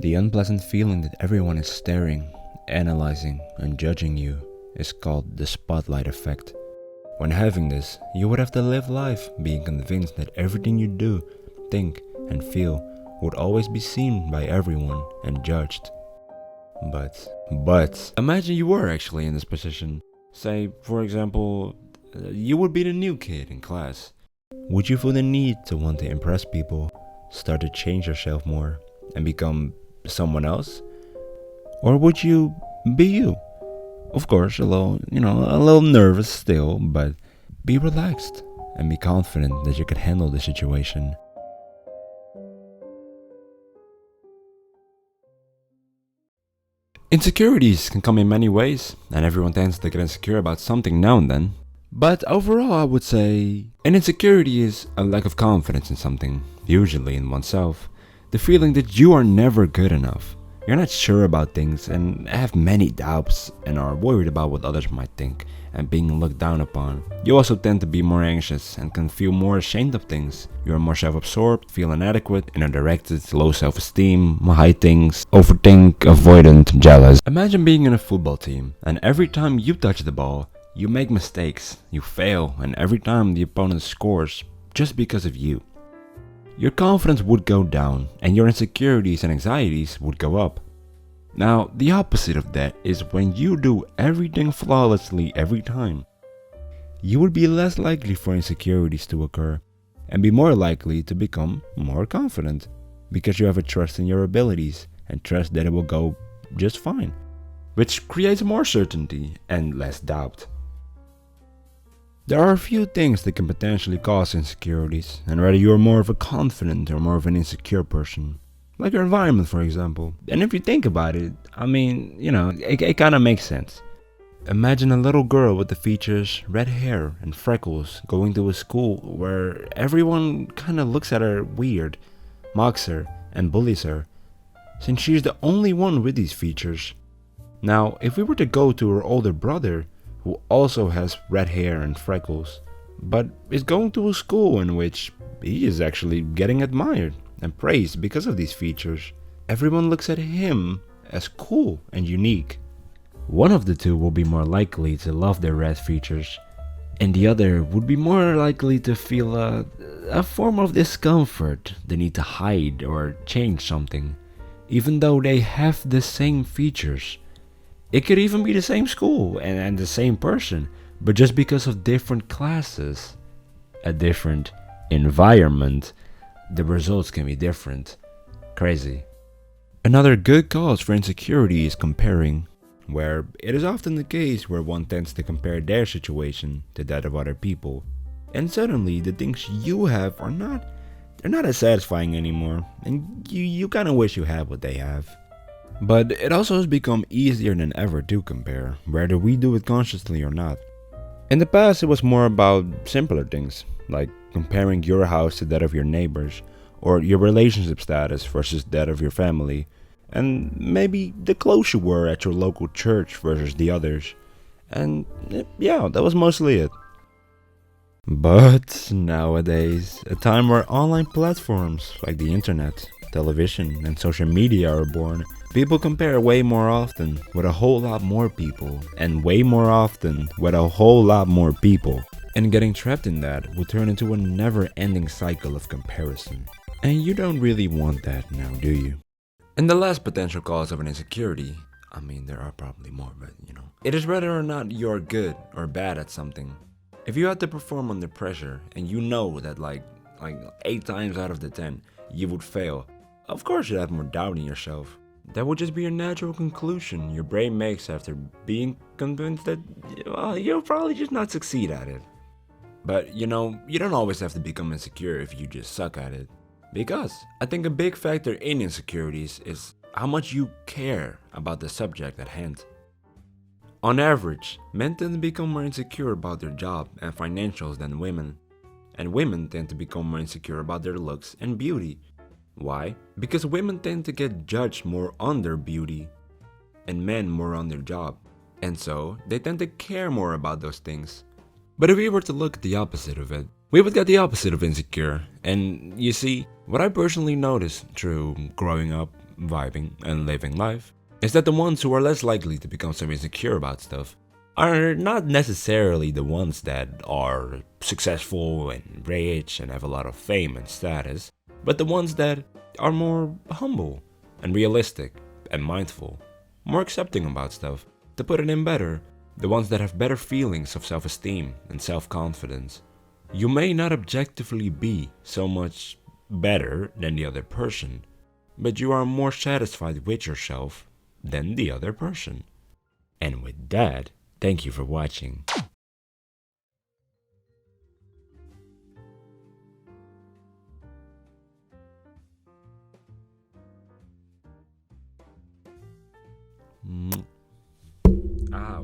The unpleasant feeling that everyone is staring, analyzing, and judging you is called the spotlight effect. When having this, you would have to live life being convinced that everything you do, think, and feel would always be seen by everyone and judged. But imagine you were actually in this position. Say, for example, you would be the new kid in class. Would you feel the need to want to impress people, start to change yourself more, and become someone else? Or would you be you? Of course, a little nervous still, but be relaxed and be confident that you can handle the situation. Insecurities can come in many ways, and everyone tends to get insecure about something now and then. But overall, I would say an insecurity is a lack of confidence in something, usually in oneself. The feeling that you are never good enough. You're not sure about things and have many doubts and are worried about what others might think and being looked down upon. You also tend to be more anxious and can feel more ashamed of things. You are more self-absorbed, feel inadequate, inner-directed, low self-esteem, high things, overthink, avoidant, jealous. Imagine being in a football team and every time you touch the ball, you make mistakes, you fail, and every time the opponent scores just because of you. Your confidence would go down and your insecurities and anxieties would go up. Now, the opposite of that is when you do everything flawlessly every time. You would be less likely for insecurities to occur and be more likely to become more confident because you have a trust in your abilities and trust that it will go just fine, which creates more certainty and less doubt. There are a few things that can potentially cause insecurities, and whether you are more of a confident or more of an insecure person. Like your environment, for example. And if you think about it, it kind of makes sense. Imagine a little girl with the features, red hair, and freckles going to a school where everyone kind of looks at her weird, mocks her, and bullies her, since she's the only one with these features. Now, if we were to go to her older brother, who also has red hair and freckles, but is going to a school in which he is actually getting admired and praised because of these features, everyone looks at him as cool and unique. One of the two will be more likely to love their red features, and the other would be more likely to feel a form of discomfort, the need to hide or change something, even though they have the same features. It could even be the same school and the same person, but just because of different classes, a different environment, the results can be different. Crazy. Another good cause for insecurity is comparing, where it is often the case where one tends to compare their situation to that of other people, and suddenly the things you have they're not as satisfying anymore, and you kind of wish you had what they have. But it also has become easier than ever to compare, whether we do it consciously or not. In the past, it was more about simpler things, like comparing your house to that of your neighbors, or your relationship status versus that of your family, and maybe the close you were at your local church versus the others. And yeah, that was mostly it. But nowadays, a time where online platforms like the internet, television, and social media are born, people compare way more often with a whole lot more people, and way more often with a whole lot more people. And getting trapped in that will turn into a never-ending cycle of comparison. And you don't really want that now, do you? And the last potential cause of an insecurity, there are probably more, but it is whether or not you're good or bad at something. If you had to perform under pressure and you know that like 8 times out of the 10 you would fail, of course you'd have more doubt in yourself. That would just be a natural conclusion your brain makes after being convinced that you'll probably just not succeed at it. But you don't always have to become insecure if you just suck at it. Because I think a big factor in insecurities is how much you care about the subject at hand. On average, men tend to become more insecure about their job and financials than women. And women tend to become more insecure about their looks and beauty. Why? Because women tend to get judged more on their beauty and men more on their job. And so, they tend to care more about those things. But if we were to look at the opposite of it, we would get the opposite of insecure. And you see, what I personally noticed through growing up vibing, and living life is that the ones who are less likely to become so insecure about stuff are not necessarily the ones that are successful and rich and have a lot of fame and status, but the ones that are more humble and realistic and mindful, more accepting about stuff, to put it in better, the ones that have better feelings of self-esteem and self-confidence. You may not objectively be so much better than the other person, but you are more satisfied with yourself than the other person. And with that, thank you for watching. Ow.